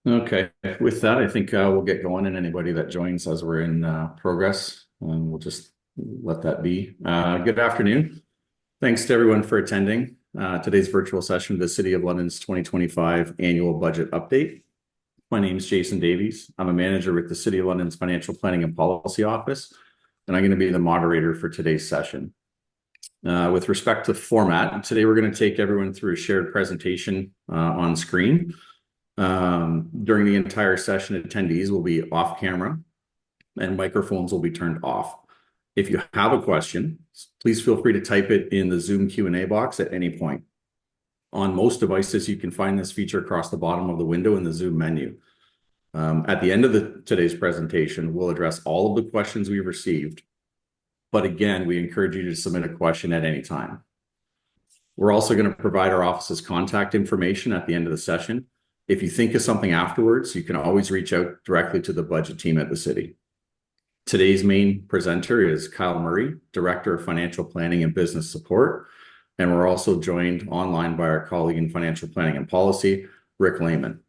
Okay, with that, I think we'll get going, and anybody that joins as we're in progress, and we'll just let that be. Good afternoon. Thanks to everyone for attending today's virtual session of the City of London's 2025 annual budget update. My name is Jason Davies. I'm a manager with the City of London's Financial Planning and Policy Office, and I'm going to be the moderator for today's session. With respect to format, today we're going to take everyone through a shared presentation on screen. During the entire session, attendees will be off camera and microphones will be turned off. If you have a question, please feel free to type it in the Zoom Q&A box at any point. On most devices, you can find this feature across the bottom of the window in the Zoom menu. At the end of today's presentation, we'll address all of the questions we've received. But again, we encourage you to submit a question at any time. We're also going to provide our office's contact information at the end of the session. If you think of something afterwards, you can always reach out directly to the budget team at the city. Today's main presenter is Kyle Murray, Director of Financial Planning and Business Support. And we're also joined online by our colleague in Financial Planning and Policy, Rick Lehman.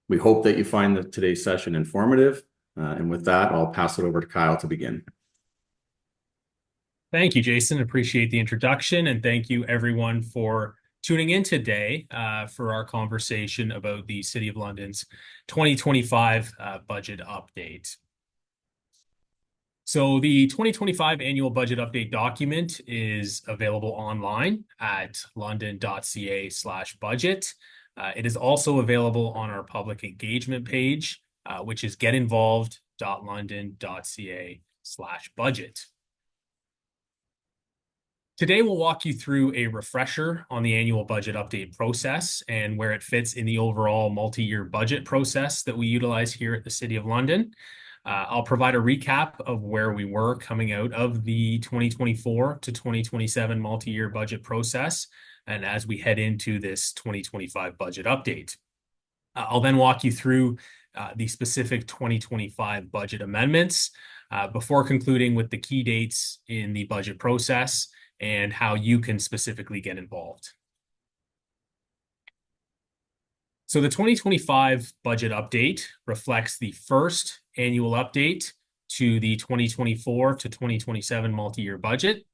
We hope that you find today's session informative. And with that, I'll pass it over to Kyle to begin. Thank you, Jason. Appreciate the introduction, and thank you everyone for tuning in today for our conversation about the City of London's 2025 budget update. So the 2025 annual budget update document is available online at london.ca/budget. It is also available on our public engagement page, which is getinvolved.london.ca/budget. Today, we'll walk you through a refresher on the annual budget update process and where it fits in the overall multi-year budget process that we utilize here at the City of London. I'll provide a recap of where we were coming out of the 2024 to 2027 multi-year budget process, and as we head into this 2025 budget update. I'll then walk you through the specific 2025 budget amendments before concluding with the key dates in the budget process and how you can specifically get involved. So the 2025 budget update reflects the first annual update to the 2024 to 2027 multi-year budget.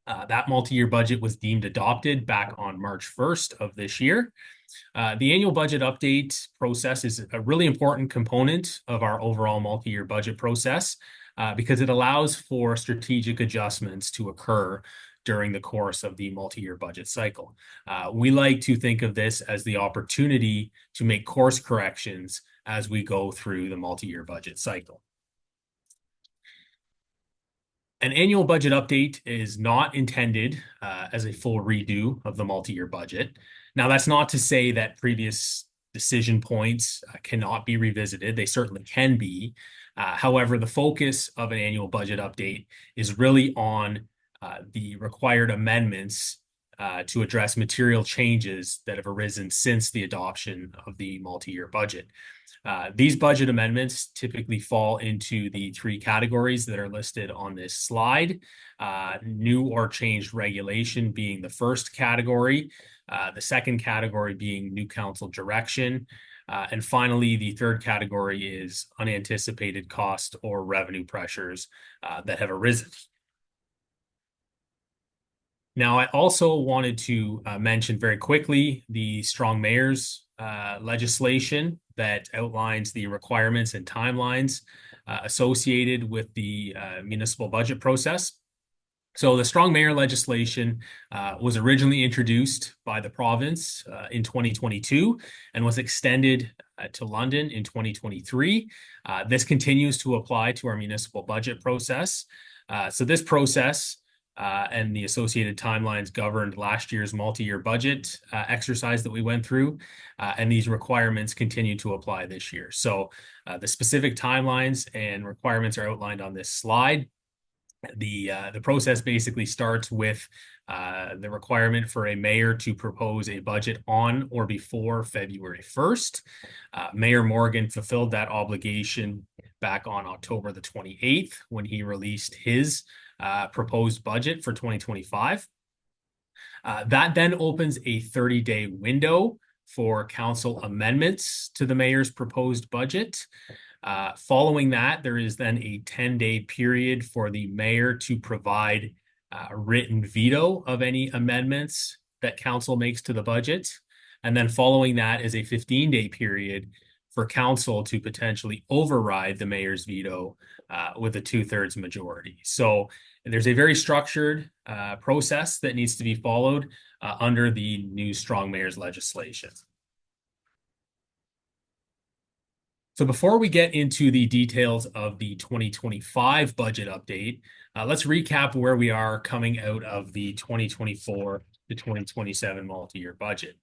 That multi-year budget was deemed adopted back on March 1st of this year. The annual budget update process is a really important component of our overall multi-year budget process because it allows for strategic adjustments to occur during the course of the multi-year budget cycle. We like to think of this as the opportunity to make course corrections as we go through the multi-year budget cycle. An annual budget update is not intended as a full redo of the multi-year budget. Now, that's not to say that previous decision points cannot be revisited. They certainly can be. However, the focus of an annual budget update is really on the required amendments to address material changes that have arisen since the adoption of the multi-year budget. These budget amendments typically fall into the three categories that are listed on this slide. New or changed regulation being the first category, the second category being new council direction, and finally, the third category is unanticipated cost or revenue pressures that have arisen. Now, I also wanted to mention very quickly the Strong Mayors legislation that outlines the requirements and timelines associated with the municipal budget process. So the Strong Mayor legislation was originally introduced by the province in 2022 and was extended to London in 2023. This continues to apply to our municipal budget process. So this process and the associated timelines governed last year's multi-year budget exercise that we went through, and these requirements continue to apply this year. So the specific timelines and requirements are outlined on this slide. The process basically starts with the requirement for a mayor to propose a budget on or before February 1st. Mayor Morgan fulfilled that obligation back on October the 28th when he released his proposed budget for 2025. That then opens a 30-day window for council amendments to the mayor's proposed budget. Following that, there is then a 10-day period for the mayor to provide a written veto of any amendments that council makes to the budget. And then following that is a 15-day period for council to potentially override the mayor's veto with a 2/3 majority. So there's a very structured process that needs to be followed under the new Strong Mayors legislation. So before we get into the details of the 2025 budget update, let's recap where we are coming out of the 2024 to 2027 multi-year budget.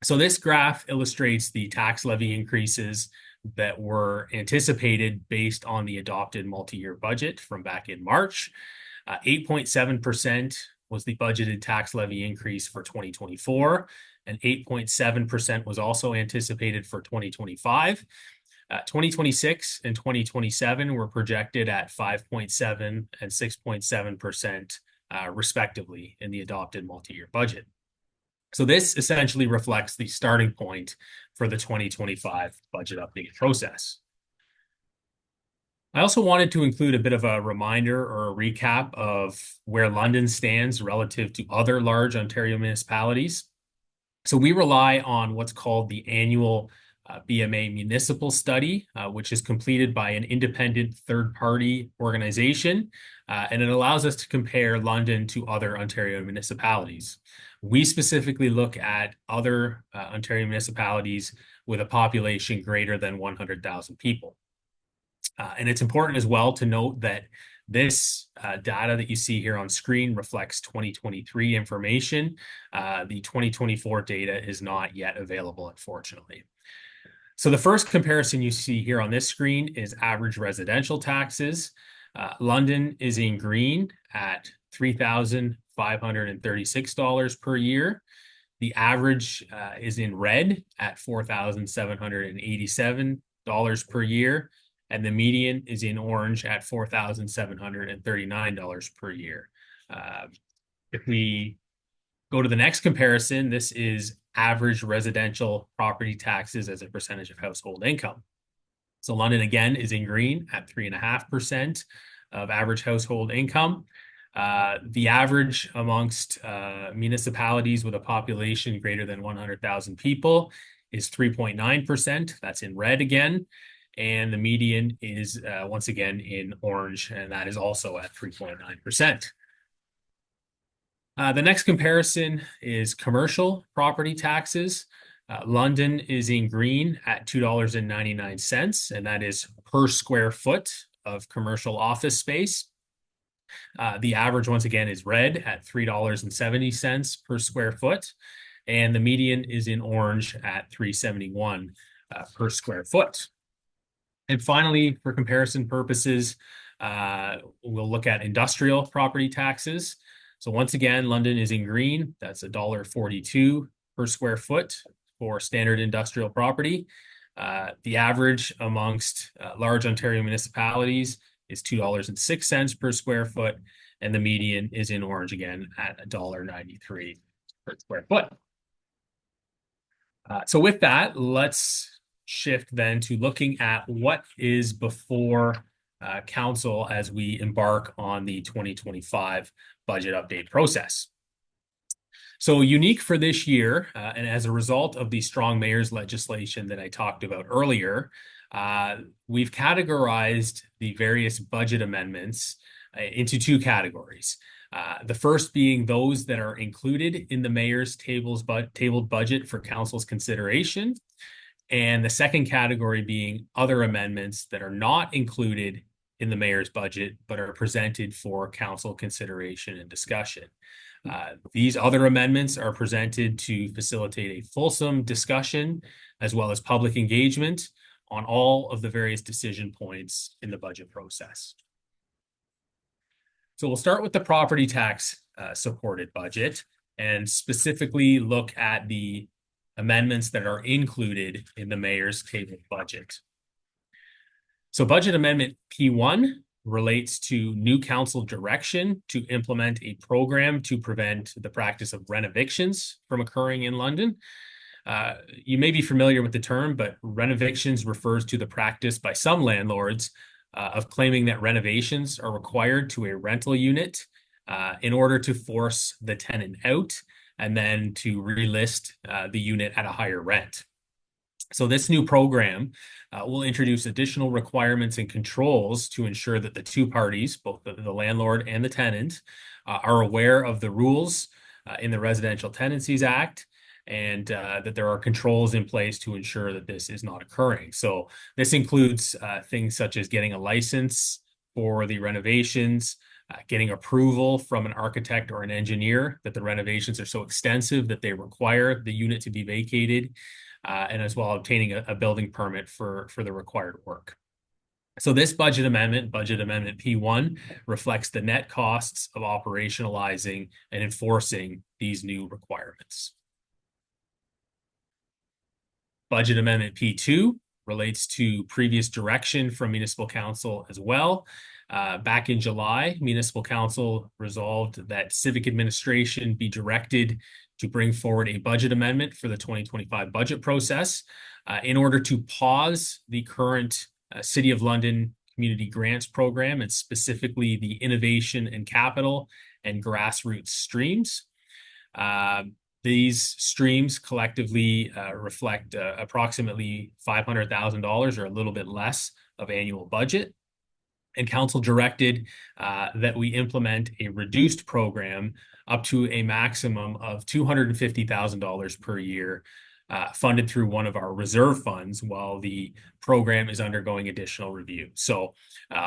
So this graph illustrates the tax levy increases that were anticipated based on the adopted multi-year budget from back in March. 8.7% was the budgeted tax levy increase for 2024, and 8.7% was also anticipated for 2025. 2026 and 2027 were projected at 5.7 and 6.7% respectively in the adopted multi-year budget. So this essentially reflects the starting point for the 2025 budget update process. I also wanted to include a bit of a reminder or a recap of where London stands relative to other large Ontario municipalities. So we rely on what's called the annual BMA municipal study, which is completed by an independent third-party organization, and it allows us to compare London to other Ontario municipalities. We specifically look at other Ontario municipalities with a population greater than 100,000 people. And it's important as well to note that this data that you see here on screen reflects 2023 information. The 2024 data is not yet available, unfortunately. So the first comparison you see here on this screen is average residential taxes. London is in green at $3,536 per year. The average is in red at $4,787 per year. And the median is in orange at $4,739 per year. If we go to the next comparison, this is average residential property taxes as a percentage of household income. So London, again, is in green at 3.5% of average household income. The average amongst municipalities with a population greater than 100,000 people is 3.9%. That's in red again. And the median is once again in orange, and that is also at 3.9%. The next comparison is commercial property taxes. London is in green at $2.99, and that is per square foot of commercial office space. The average, once again, is red at $3.70 per square foot, and the median is in orange at $3.71 per square foot. And finally, for comparison purposes, we'll look at industrial property taxes. So once again, London is in green. That's $1.42 per square foot for standard industrial property. The average amongst large Ontario municipalities is $2.06 per square foot, and the median is in orange again at $1.93 per square foot. So with that, let's shift then to looking at what is before council as we embark on the 2025 budget update process. So unique for this year, and as a result of the Strong Mayors legislation that I talked about earlier, we've categorized the various budget amendments into two categories. The first being those that are included in the mayor's tabled budget for council's consideration, and the second category being other amendments that are not included in the mayor's budget, but are presented for council consideration and discussion. These other amendments are presented to facilitate a fulsome discussion as well as public engagement on all of the various decision points in the budget process. So we'll start with the property tax supported budget and specifically look at the amendments that are included in the mayor's tabled budget. So budget amendment P1 relates to new council direction to implement a program to prevent the practice of rent evictions from occurring in London. You may be familiar with the term, but renovictions refers to the practice by some landlords of claiming that renovations are required to a rental unit in order to force the tenant out and then to relist the unit at a higher rent. So this new program will introduce additional requirements and controls to ensure that the two parties, both the landlord and the tenant, are aware of the rules in the Residential Tenancies Act, and that there are controls in place to ensure that this is not occurring. So this includes things such as getting a license for the renovations, getting approval from an architect or an engineer that the renovations are so extensive that they require the unit to be vacated, and as well obtaining a building permit for the required work. So this budget amendment P1, reflects the net costs of operationalizing and enforcing these new requirements. Budget Amendment P2 relates to previous direction from Municipal Council as well. Back in July, Municipal Council resolved that Civic Administration be directed to bring forward a budget amendment for the 2025 budget process in order to pause the current City of London Community Grants Program, and specifically the Innovation and Capital and Grassroots streams. These streams collectively reflect approximately $500,000 or a little bit less of annual budget. And Council directed that we implement a reduced program up to a maximum of $250,000 per year, funded through one of our reserve funds while the program is undergoing additional review. So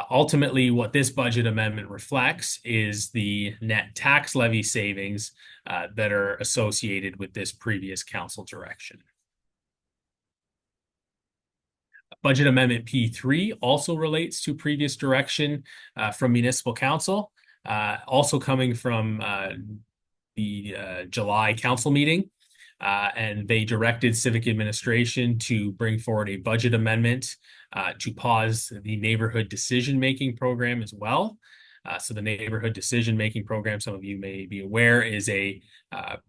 ultimately, what this budget amendment reflects is the net tax levy savings that are associated with this previous council direction. Budget Amendment P3 also relates to previous direction from Municipal Council, also coming from the July council meeting. And they directed Civic Administration to bring forward a budget amendment to pause the Neighborhood Decision-Making Program as well. So the Neighborhood Decision-Making Program, some of you may be aware, is a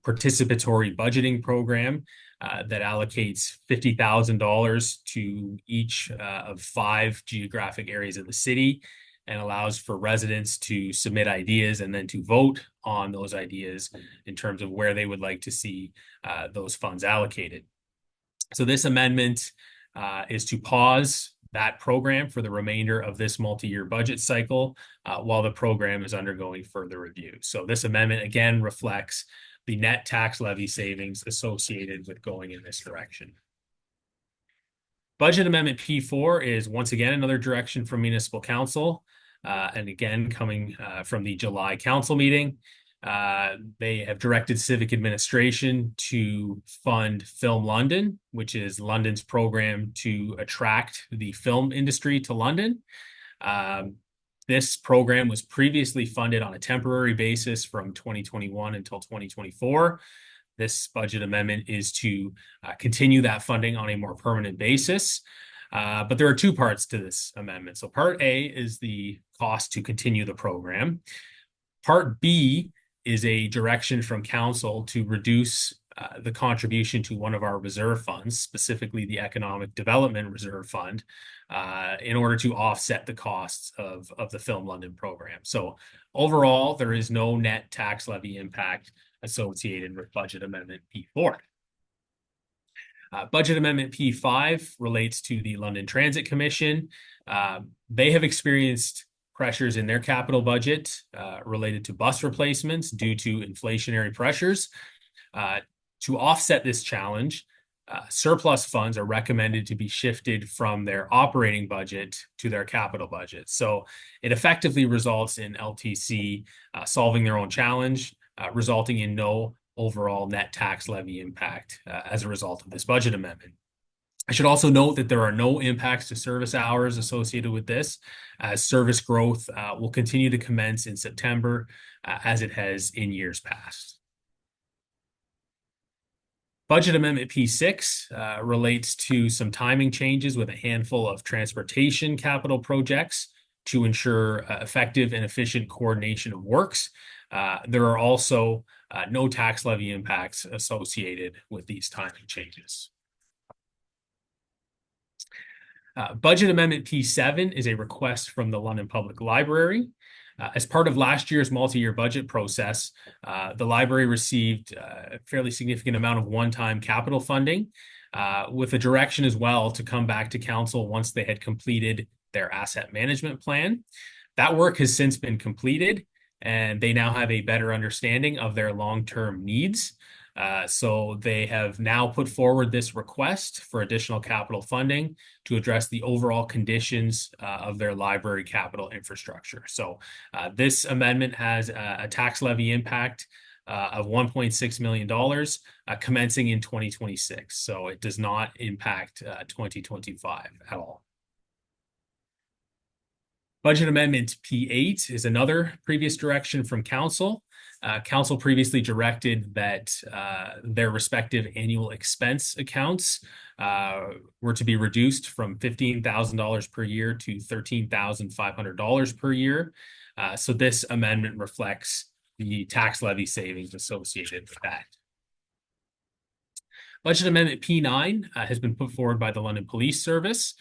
participatory budgeting program that allocates $50,000 to each of 5 geographic areas of the city, and allows for residents to submit ideas and then to vote on those ideas in terms of where they would like to see those funds allocated. So this amendment is to pause that program for the remainder of this multi-year budget cycle while the program is undergoing further review. So this amendment again reflects the net tax levy savings associated with going in this direction. Budget Amendment P4 is once again another direction from Municipal Council, and again coming from the July council meeting. They have directed Civic Administration to fund Film London, which is London's program to attract the film industry to London. This program was previously funded on a temporary basis from 2021 until 2024. This budget amendment is to continue that funding on a more permanent basis. But there are 2 parts to this amendment. So Part A is the cost to continue the program. Part B is a direction from Council to reduce the contribution to one of our reserve funds, specifically the Economic Development Reserve Fund, in order to offset the costs of the Film London program. So overall, there is no net tax levy impact associated with Budget Amendment P4. Budget Amendment P5 relates to the London Transit Commission. They have experienced pressures in their capital budget related to bus replacements due to inflationary pressures. To offset this challenge, surplus funds are recommended to be shifted from their operating budget to their capital budget. So it effectively results in LTC solving their own challenge, resulting in no overall net tax levy impact as a result of this budget amendment. I should also note that there are no impacts to service hours associated with this, as service growth will continue to commence in September as it has in years past. Budget Amendment P6 relates to some timing changes with a handful of transportation capital projects to ensure effective and efficient coordination of works. There are also no tax levy impacts associated with these timing changes. Budget Amendment P7 is a request from the London Public Library. As part of last year's multi-year budget process, the library received a fairly significant amount of one-time capital funding, with a direction as well to come back to council once they had completed their asset management plan. That work has since been completed, and they now have a better understanding of their long-term needs. So they have now put forward this request for additional capital funding to address the overall conditions of their library capital infrastructure. So this amendment has a tax levy impact of $1.6 million commencing in 2026. So it does not impact 2025 at all. Budget Amendment P8 is another previous direction from Council. Council previously directed that their respective annual expense accounts were to be reduced from $15,000 per year to $13,500 per year. So this amendment reflects the tax levy savings associated with that. Budget Amendment P9 has been put forward by the London Police Service.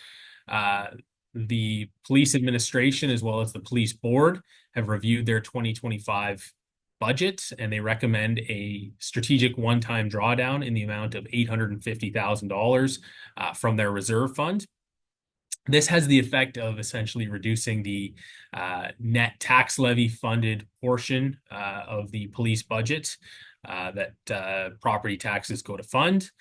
The police administration, as well as the police board, have reviewed their 2025 budget, and they recommend a strategic one-time drawdown in the amount of $850,000 from their reserve fund. This has the effect of essentially reducing the net tax levy funded portion of the police budget that property taxes go to fund.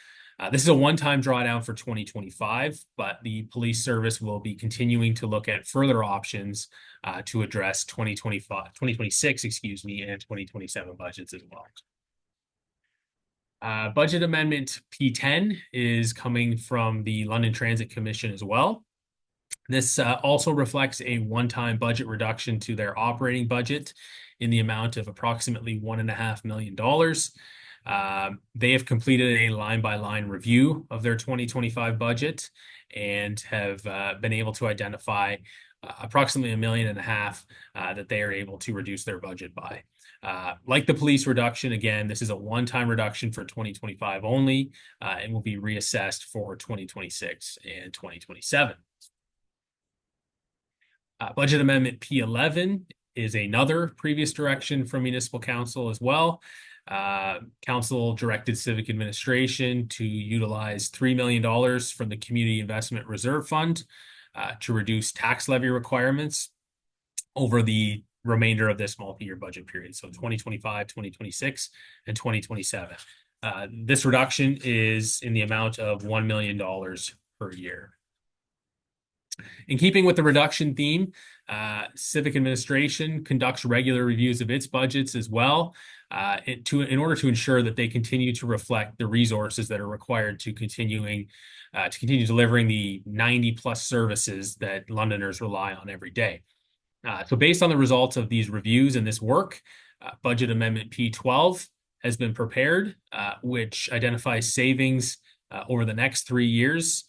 This is a one-time drawdown for 2025, but the police service will be continuing to look at further options to address 2026, and 2027 budgets as well. Budget Amendment P10 is coming from the London Transit Commission as well. This also reflects a one-time budget reduction to their operating budget in the amount of approximately $1.5 million. They have completed a line-by-line review of their 2025 budget and have been able to identify approximately $1.5 million that they are able to reduce their budget by. Like the police reduction, again, this is a one-time reduction for 2025 only, and will be reassessed for 2026 and 2027. Budget Amendment P11 is another previous direction from Municipal Council as well. Council directed Civic Administration to utilize $3 million from the Community Investment Reserve Fund to reduce tax levy requirements over the remainder of this multi-year budget period, so 2025, 2026, and 2027. This reduction is in the amount of $1 million per year. In keeping with the reduction theme, Civic Administration conducts regular reviews of its budgets as well, in order to ensure that they continue to reflect the resources that are required to continue delivering the 90+ services that Londoners rely on every day. So based on the results of these reviews and this work, Budget Amendment P12 has been prepared, which identifies savings over the next 3 years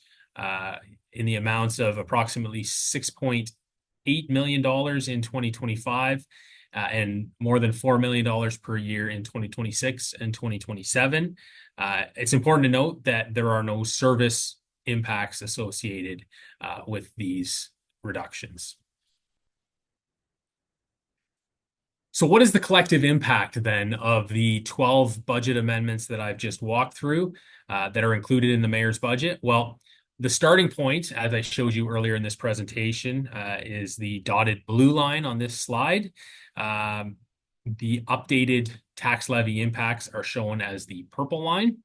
in the amounts of approximately $6.8 million in 2025 and more than $4 million per year in 2026 and 2027. It's important to note that there are no service impacts associated with these reductions. So what is the collective impact then of the 12 budget amendments that I've just walked through that are included in the mayor's budget? Well, the starting point, as I showed you earlier in this presentation, is the dotted blue line on this slide. The updated tax levy impacts are shown as the purple line.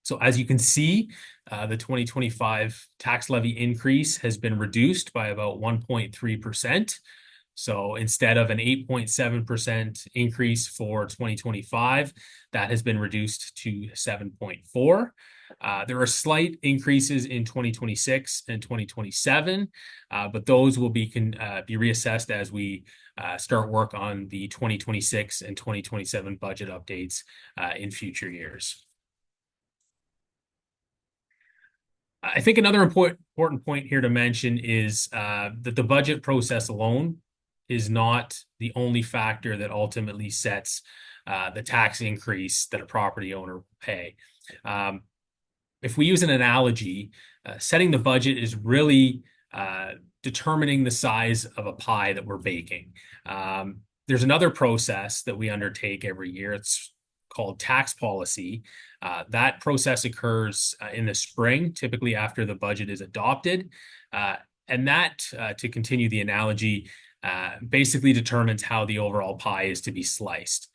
So as you can see, the 2025 tax levy increase has been reduced by about 1.3%. So instead of an 8.7% increase for 2025, that has been reduced to 7.4%. There are slight increases in 2026 and 2027, but those will be reassessed as we start work on the 2026 and 2027 budget updates in future years. I think another important point here to mention is that the budget process alone is not the only factor that ultimately sets the tax increase that a property owner will pay. If we use an analogy, setting the budget is really determining the size of a pie that we're baking. There's another process that we undertake every year. It's called tax policy. That process occurs in the spring, typically after the budget is adopted. And that, to continue the analogy, basically determines how the overall pie is to be sliced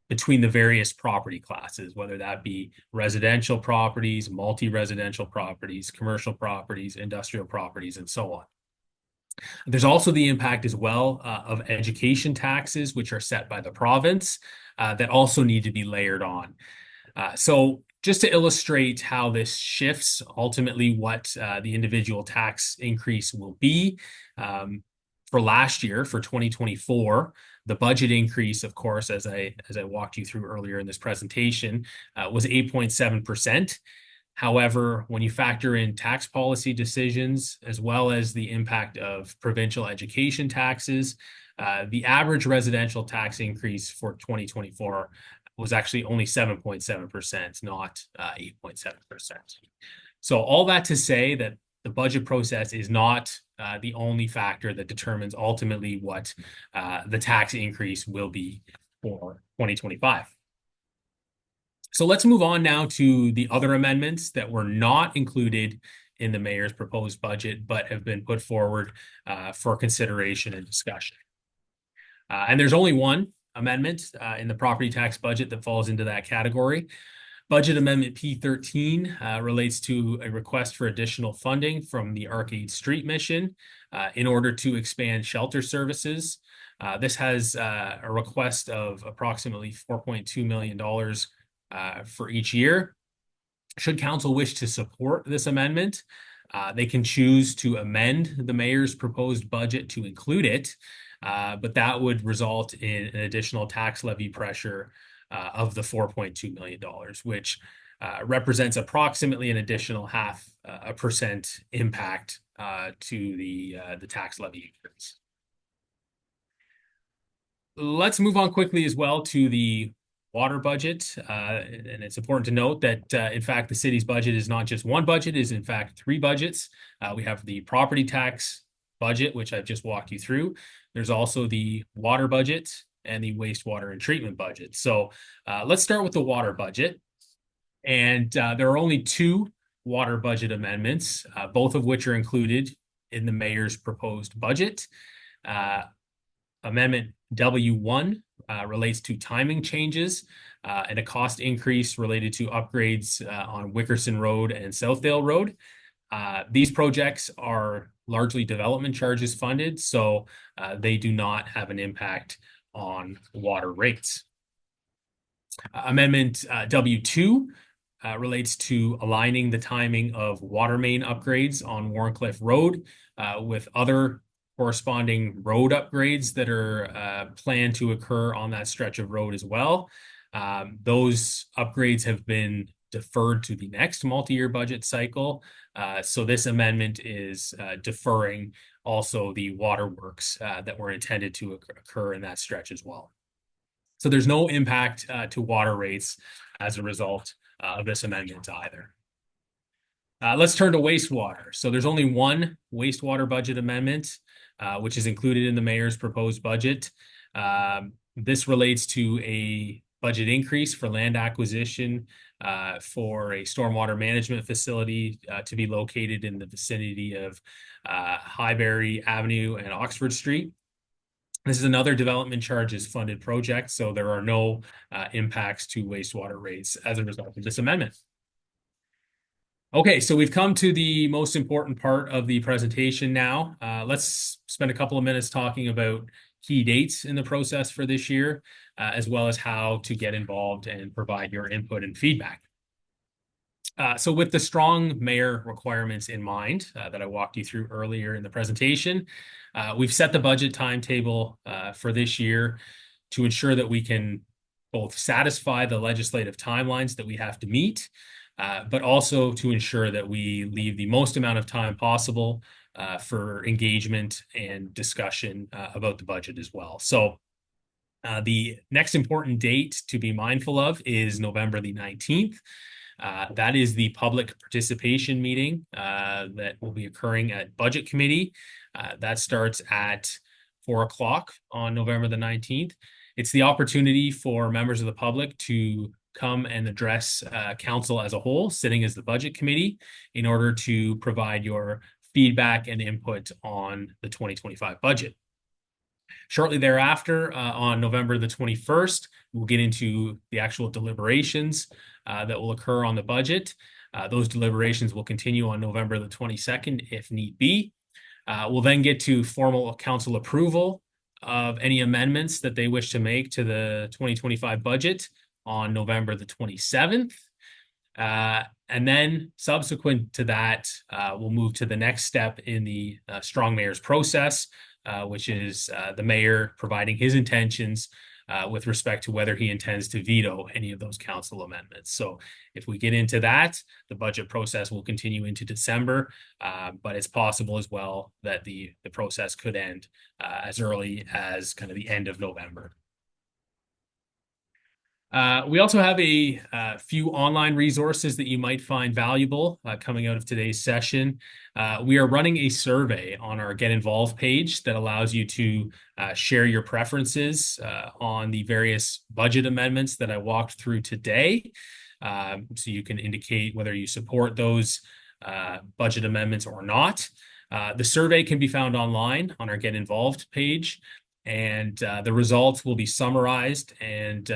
between the various property classes, whether that be residential properties, multi-residential properties, commercial properties, industrial properties, and so on. There's also the impact as well of education taxes, which are set by the province, that also need to be layered on. So just to illustrate how this shifts ultimately what the individual tax increase will be, for last year, for 2024, the budget increase, of course, as I walked you through earlier in this presentation, was 8.7%. However, when you factor in tax policy decisions, as well as the impact of provincial education taxes, the average residential tax increase for 2024 was actually only 7.7%, not 8.7%. So all that to say that the budget process is not the only factor that determines ultimately what the tax increase will be for 2025. So let's move on now to the other amendments that were not included in the mayor's proposed budget, but have been put forward for consideration and discussion. And there's only one amendment in the property tax budget that falls into that category. Budget Amendment P13 relates to a request for additional funding from the Arcade Street Mission in order to expand shelter services. This has a request of approximately $4.2 million for each year. Should council wish to support this amendment, they can choose to amend the mayor's proposed budget to include it, but that would result in an additional tax levy pressure of the $4.2 million, which represents approximately an additional 0.5% impact to the tax levy increase. Let's move on quickly as well to the water budget. And it's important to note that, in fact, the city's budget is not just one budget, it is in fact three budgets. We have the property tax budget, which I've just walked you through. There's also the water budget and the wastewater and treatment budget. So let's start with the water budget. And there are only two water budget amendments, both of which are included in the mayor's proposed budget. Amendment W1 relates to timing changes and a cost increase related to upgrades on Wickerson Road and Southdale Road. These projects are largely development charges funded, so they do not have an impact on water rates. Amendment W2 relates to aligning the timing of water main upgrades on Warncliffe Road with other corresponding road upgrades that are planned to occur on that stretch of road as well. Those upgrades have been deferred to the next multi-year budget cycle. So this amendment is deferring also the waterworks that were intended to occur in that stretch as well. So there's no impact to water rates as a result of this amendment either. Let's turn to wastewater. So there's only one wastewater budget amendment, which is included in the mayor's proposed budget. This relates to a budget increase for land acquisition for a stormwater management facility to be located in the vicinity of Highbury Avenue and Oxford Street. This is another development charges funded project, so there are no impacts to wastewater rates as a result of this amendment. Okay, so we've come to the most important part of the presentation now. Let's spend a couple of minutes talking about key dates in the process for this year, as well as how to get involved and provide your input and feedback. So with the strong mayor requirements in mind that I walked you through earlier in the presentation, we've set the budget timetable for this year to ensure that we can both satisfy the legislative timelines that we have to meet, but also to ensure that we leave the most amount of time possible for engagement and discussion about the budget as well. So The next important date to be mindful of is November the 19th. That is the public participation meeting that will be occurring at Budget Committee. That starts at 4 o'clock on November the 19th. It's the opportunity for members of the public to come and address council as a whole, sitting as the Budget Committee, in order to provide your feedback and input on the 2025 budget. Shortly thereafter, on November the 21st, we'll get into the actual deliberations that will occur on the budget. Those deliberations will continue on November the 22nd, if need be. We'll then get to formal council approval of any amendments that they wish to make to the 2025 budget on November the 27th. And then subsequent to that, we'll move to the next step in the Strong Mayors process, which is the mayor providing his intentions with respect to whether he intends to veto any of those council amendments. So if we get into that, the budget process will continue into December, but it's possible as well that the process could end as early as kind of the end of November. We also have a few online resources that you might find valuable coming out of today's session. We are running a survey on our Get Involved page that allows you to share your preferences on the various budget amendments that I walked through today. So you can indicate whether you support those budget amendments or not. The survey can be found online on our Get Involved page, and the results will be summarized and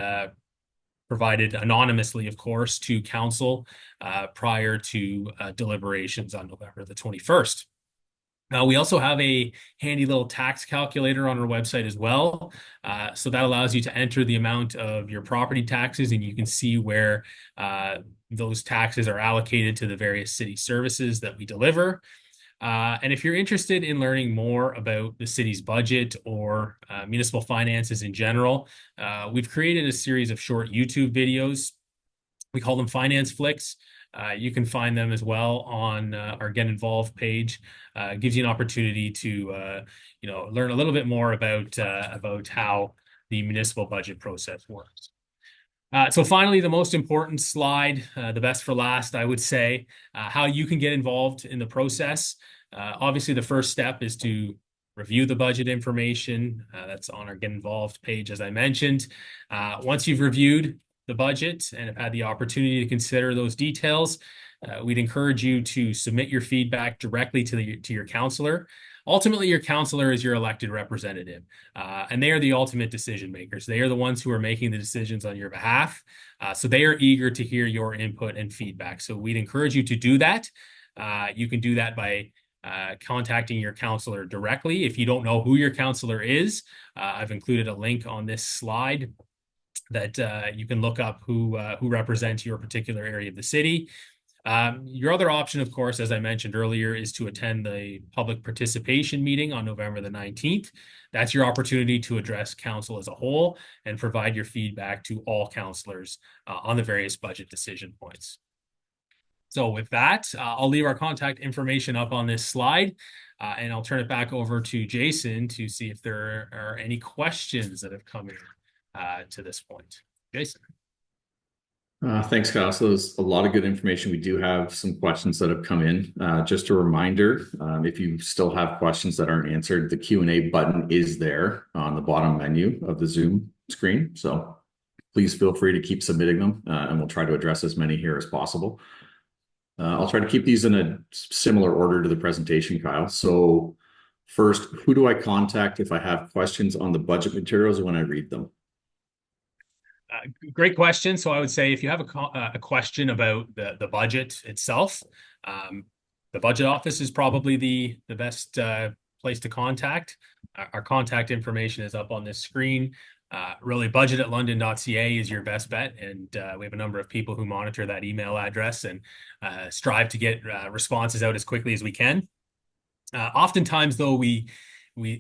provided anonymously, of course, to council prior to deliberations on November the 21st. We also have a handy little tax calculator on our website as well. So that allows you to enter the amount of your property taxes, and you can see where those taxes are allocated to the various city services that we deliver. And if you're interested in learning more about the city's budget or municipal finances in general, we've created a series of short YouTube videos. We call them Finance Flicks. You can find them as well on our Get Involved page. It gives you an opportunity to learn a little bit more about how the municipal budget process works. So finally, the most important slide, the best for last, I would say, how you can get involved in the process. Obviously, the first step is to review the budget information. That's on our Get Involved page, as I mentioned. Once you've reviewed the budget and have had the opportunity to consider those details, we'd encourage you to submit your feedback directly to your councillor. Ultimately, your councillor is your elected representative, and they are the ultimate decision makers. They are the ones who are making the decisions on your behalf. So they are eager to hear your input and feedback. So we'd encourage you to do that. You can do that by contacting your councillor directly. If you don't know who your councillor is, I've included a link on this slide that you can look up who represents your particular area of the city. Your other option, of course, as I mentioned earlier, is to attend the public participation meeting on November the 19th. That's your opportunity to address council as a whole and provide your feedback to all councillors on the various budget decision points. So with that, I'll leave our contact information up on this slide, and I'll turn it back over to Jason to see if there are any questions that have come in to this point. Jason. Thanks, Kyle. So there's a lot of good information. We do have some questions that have come in. Just a reminder, if you still have questions that aren't answered, the Q&A button is there on the bottom menu of the Zoom screen. So please feel free to keep submitting them, and we'll try to address as many here as possible. I'll try to keep these in a similar order to the presentation, Kyle. So first, who do I contact if I have questions on the budget materials when I read them? Great question. So I would say if you have a question about the budget itself, the budget office is probably the best place to contact. Our contact information is up on this screen. Really, budget@london.ca is your best bet, and we have a number of people who monitor that email address and strive to get responses out as quickly as we can. Oftentimes, though, we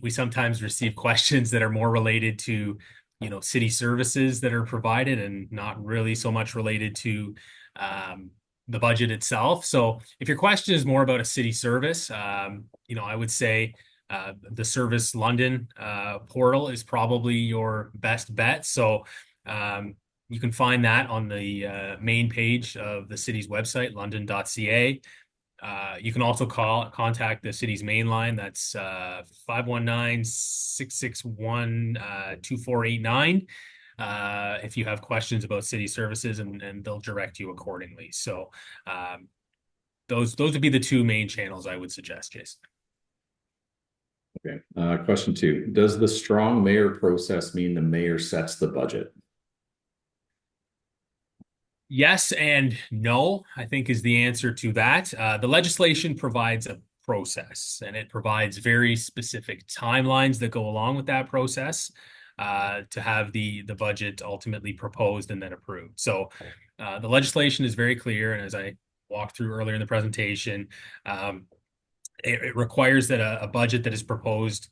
sometimes receive questions that are more related to city services that are provided and not really so much related to the budget itself. So if your question is more about a city service, I would say The Service London portal is probably your best bet. So you can find that on the main page of the city's website, london.ca. You can also contact the city's main line. That's 519-661-2489 if you have questions about city services, and they'll direct you accordingly. So those would be the two main channels I would suggest, Jason. Okay. Question 2. Does the strong mayor process mean the mayor sets the budget? Yes and no, I think is the answer to that. The legislation provides a process, and it provides very specific timelines that go along with that process to have the budget ultimately proposed and then approved. So the legislation is very clear, and as I walked through earlier in the presentation, it requires that a budget that is proposed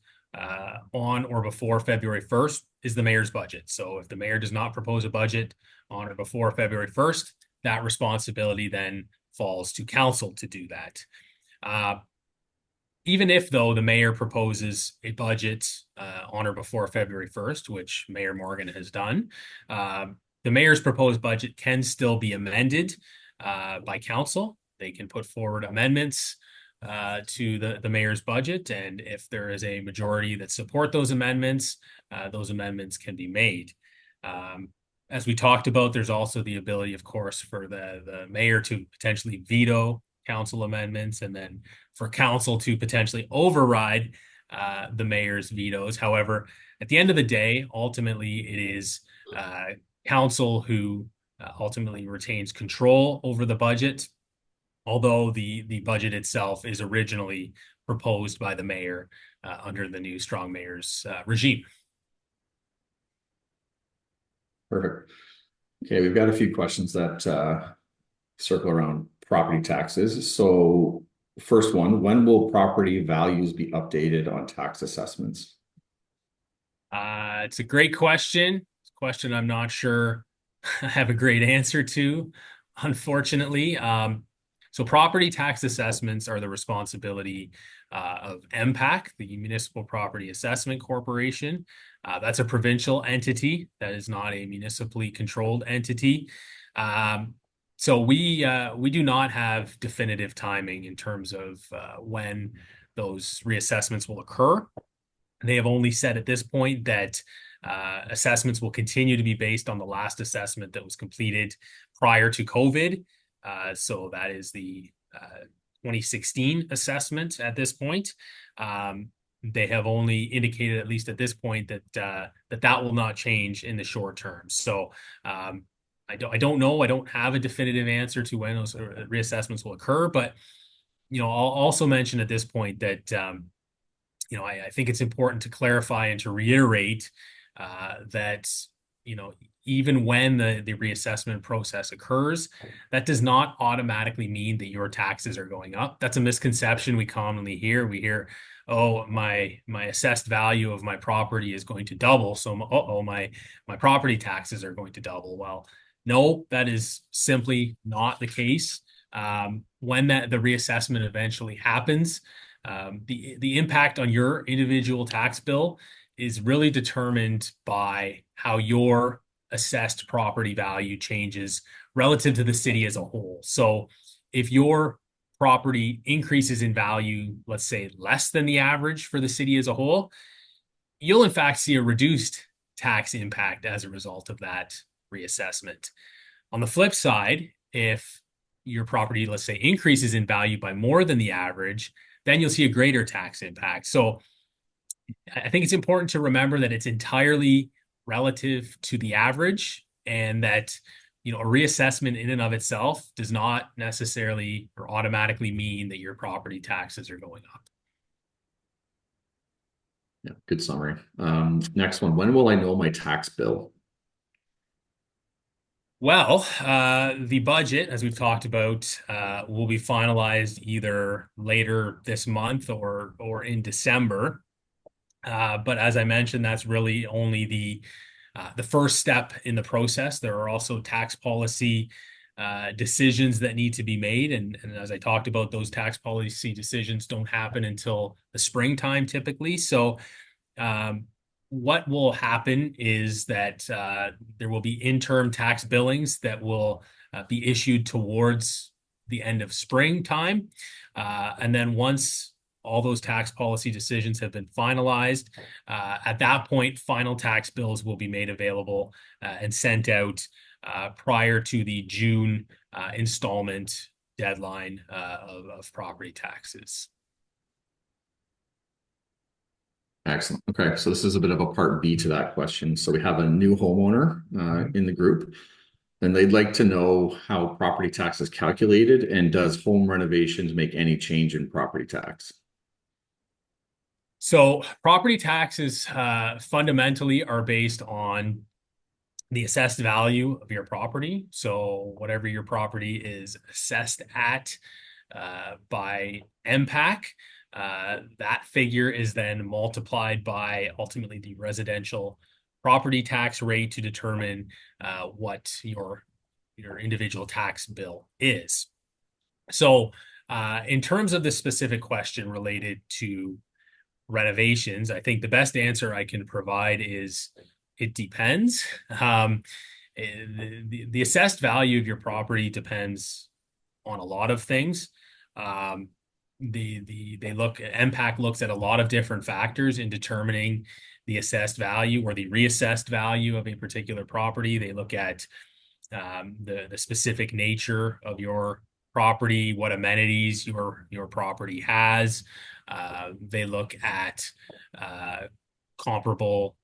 on or before February 1st is the mayor's budget. So if the mayor does not propose a budget on or before February 1st, that responsibility then falls to council to do that. Even if, though, the mayor proposes a budget on or before February 1st, which Mayor Morgan has done, the mayor's proposed budget can still be amended by council. They can put forward amendments to the mayor's budget, and if there is a majority that support those amendments can be made. As we talked about, there's also the ability, of course, for the mayor to potentially veto council amendments, and then for council to potentially override the mayor's vetoes. However, at the end of the day, ultimately, it is council who ultimately retains control over the budget, although the budget itself is originally proposed by the mayor under the new Strong Mayors regime. Perfect. Okay, we've got a few questions that circle around property taxes. So first one, when will property values be updated on tax assessments? It's a great question. It's a question I'm not sure I have a great answer to, unfortunately. So property tax assessments are the responsibility of MPAC, the Municipal Property Assessment Corporation. That's a provincial entity. That is not a municipally controlled entity. So we do not have definitive timing in terms of when those reassessments will occur. They have only said at this point that assessments will continue to be based on the last assessment that was completed prior to COVID. So that is the 2016 assessment at this point. They have only indicated, at least at this point, that that will not change in the short term. So I don't know. I don't have a definitive answer to when those reassessments will occur. But I'll also mention at this point that I think it's important to clarify and to reiterate that even when the reassessment process occurs, that does not automatically mean that your taxes are going up. That's a misconception we commonly hear. We hear, oh, my assessed value of my property is going to double, so my property taxes are going to double. Well, no, that is simply not the case. When the reassessment eventually happens, the impact on your individual tax bill is really determined by how your assessed property value changes relative to the city as a whole. So if your property increases in value, let's say less than the average for the city as a whole, you'll in fact see a reduced tax impact as a result of that reassessment. On the flip side, if your property, let's say, increases in value by more than the average, then you'll see a greater tax impact. So I think it's important to remember that it's entirely relative to the average, and that a reassessment in and of itself does not necessarily or automatically mean that your property taxes are going up. Yeah, good summary. Next one, when will I know my tax bill? Well, the budget, as we've talked about, will be finalized either later this month or in December. But as I mentioned, that's really only the first step in the process. There are also tax policy decisions that need to be made. And as I talked about, those tax policy decisions don't happen until the springtime typically. So what will happen is that there will be interim tax billings that will be issued towards the end of springtime. And then once all those tax policy decisions have been finalized, at that point, final tax bills will be made available and sent out prior to the June installment deadline of property taxes. Excellent. Okay, so this is a bit of a part B to that question. So we have a new homeowner in the group, and they'd like to know how property tax is calculated, and does home renovations make any change in property tax? So property taxes fundamentally are based on the assessed value of your property. So whatever your property is assessed at by MPAC, that figure is then multiplied by ultimately the residential property tax rate to determine what your individual tax bill is. So in terms of the specific question related to renovations, I think the best answer I can provide is it depends. The assessed value of your property depends on a lot of things. MPAC looks at a lot of different factors in determining the assessed value or the reassessed value of a particular property. They look at the specific nature of your property, what amenities your property has. They look at comparable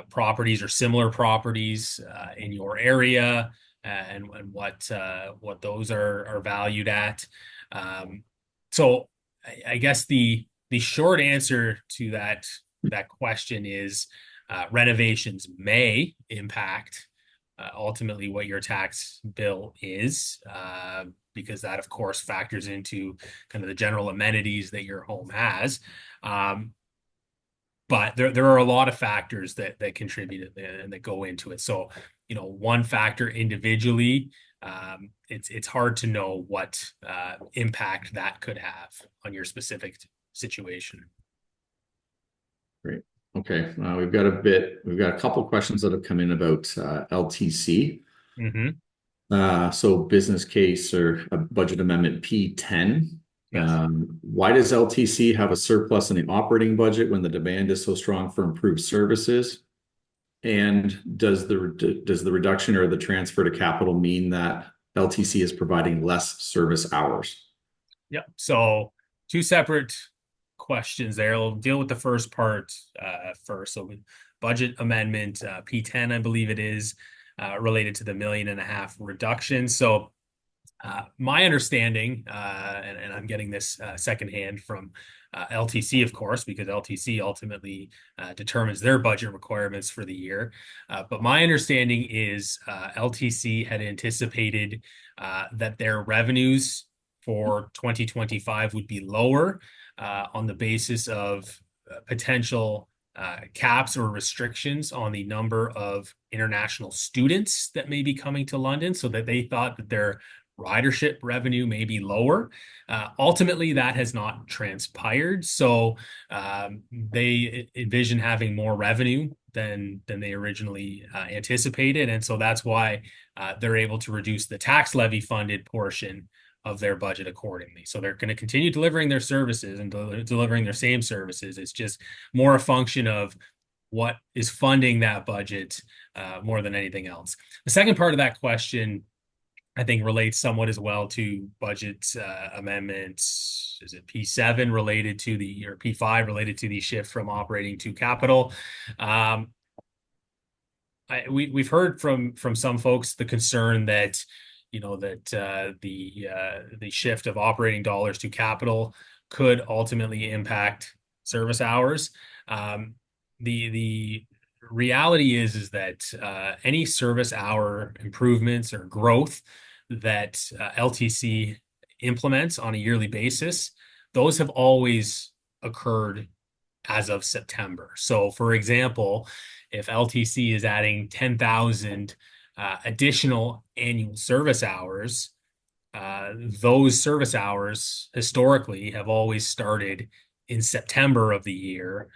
properties or similar properties in your area and what those are valued at. So I guess the short answer to that question is renovations may impact ultimately what your tax bill is, because that, of course, factors into kind of the general amenities that your home has. But there are a lot of factors that contribute and that go into it. So, one factor individually, it's hard to know what impact that could have on your specific situation. Great. Okay, we've got a couple questions that have come in about LTC. So business case or a budget amendment P10. Yes. Why does LTC have a surplus in the operating budget when the demand is so strong for improved services? And does the reduction or the transfer to capital mean that LTC is providing less service hours? Yeah. So two separate questions there. I'll deal with the first part first. So budget amendment P10, I believe it is, related to the $1.5 million reduction. So my understanding, and I'm getting this secondhand from LTC, of course, because LTC ultimately determines their budget requirements for the year. But my understanding is LTC had anticipated that their revenues for 2025 would be lower on the basis of potential caps or restrictions on the number of international students that may be coming to London, so that they thought that their ridership revenue may be lower. Ultimately, that has not transpired. So they envision having more revenue than they originally anticipated. And so that's why they're able to reduce the tax levy funded portion of their budget accordingly. So they're going to continue delivering their services and delivering their same services. It's just more a function of what is funding that budget more than anything else. The second part of that question, I think, relates somewhat as well to budget amendments. Is it P7 related to or P5 related to the shift from operating to capital? We've heard from some folks the concern that the shift of operating dollars to capital could ultimately impact service hours. The reality is that any service hour improvements or growth that LTC implements on a yearly basis, those have always occurred as of September. So, for example, if LTC is adding 10,000 additional annual service hours, those service hours historically have always started in September of the year.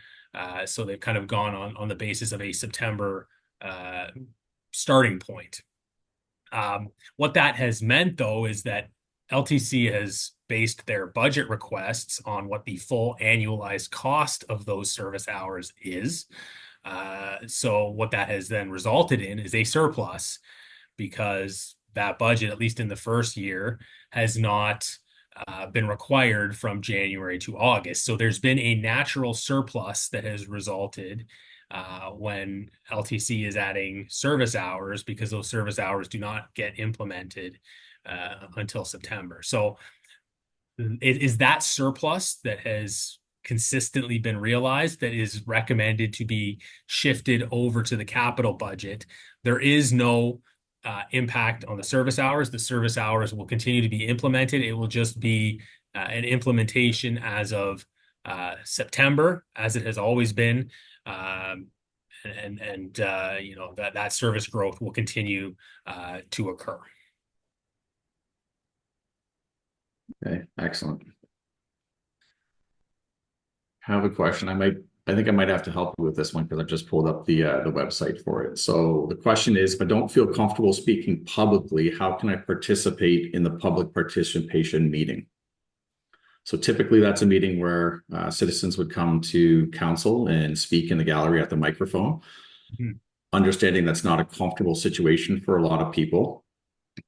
So they've kind of gone on the basis of a September starting point. What that has meant, though, is that LTC has based their budget requests on what the full annualized cost of those service hours is. So what that has then resulted in is a surplus, because that budget, at least in the first year, has not been required from January to August. So there's been a natural surplus that has resulted when LTC is adding service hours, because those service hours do not get implemented until September. So it is that surplus that has consistently been realized that is recommended to be shifted over to the capital budget. There is no impact on the service hours. The service hours will continue to be implemented. It will just be an implementation as of September, as it has always been. You know, that service growth will continue to occur. Okay, excellent. I have a question. I think I might have to help you with this one because I've just pulled up the website for it. So the question is, if I don't feel comfortable speaking publicly, how can I participate in the public participation meeting? So typically that's a meeting where citizens would come to council and speak in the gallery at the microphone. Mhm. Understanding that's not a comfortable situation for a lot of people.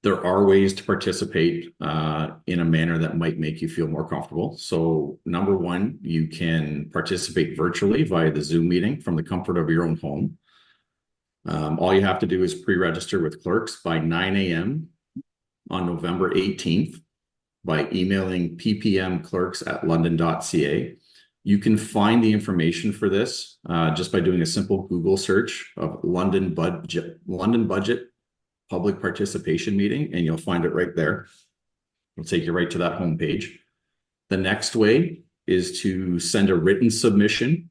There are ways to participate in a manner that might make you feel more comfortable. So number one, you can participate virtually via the Zoom meeting from the comfort of your own home. All you have to do is pre-register with clerks by 9 a.m. on November 18th by emailing ppmclerks@london.ca. You can find the information for this just by doing a simple Google search of London Budget Public Participation Meeting, and you'll find it right there. It'll take you right to that homepage. The next way is to send a written submission.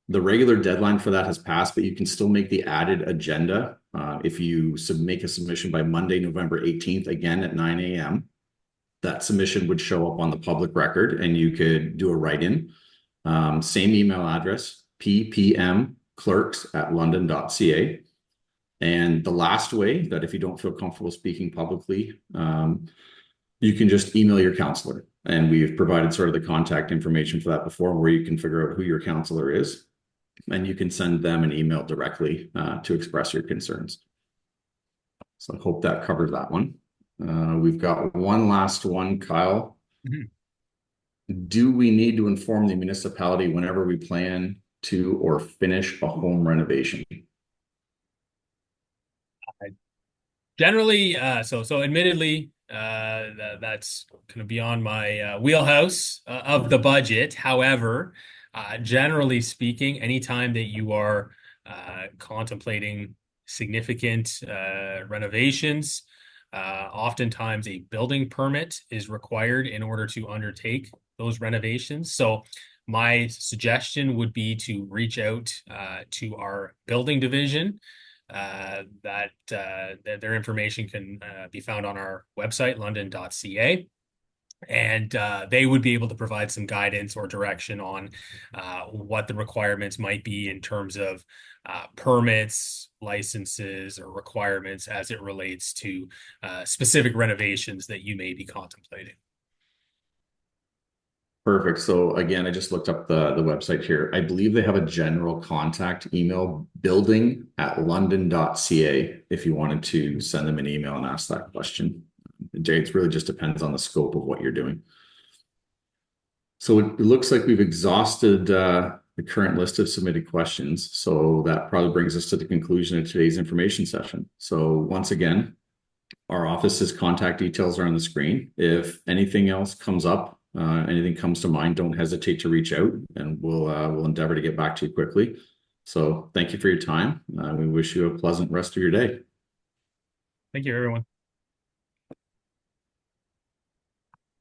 The regular deadline for that has passed, but you can still make the added agenda if you make a submission by Monday, November 18th, again at 9 a.m. That submission would show up on the public record and you could do a write-in. Same email address, ppmclerks@london.ca. And the last way, that if you don't feel comfortable speaking publicly, you can just email your counselor. And we've provided sort of the contact information for that before, where you can figure out who your counselor is. And you can send them an email directly to express your concerns. So I hope that covers that one. We've got one last one, Kyle. Mhm. Do we need to inform the municipality whenever we plan to or finish a home renovation? Generally, so admittedly, that's kind of beyond my wheelhouse of the budget. However, generally speaking, anytime that you are contemplating significant renovations, oftentimes a building permit is required in order to undertake those renovations. So my suggestion would be to reach out to our building division. That their information can be found on our website, london.ca. And they would be able to provide some guidance or direction on what the requirements might be in terms of permits, licenses, or requirements as it relates to specific renovations that you may be contemplating. Perfect. So again, I just looked up the website here. I believe they have a general contact email, building@london.ca, if you wanted to send them an email and ask that question. Jay, it really just depends on the scope of what you're doing. So it looks like we've exhausted the current list of submitted questions. So that probably brings us to the conclusion of today's information session. So once again, our office's contact details are on the screen. If anything else comes up, anything comes to mind, don't hesitate to reach out, and we'll endeavor to get back to you quickly. So thank you for your time. We wish you a pleasant rest of your day. Thank you, everyone.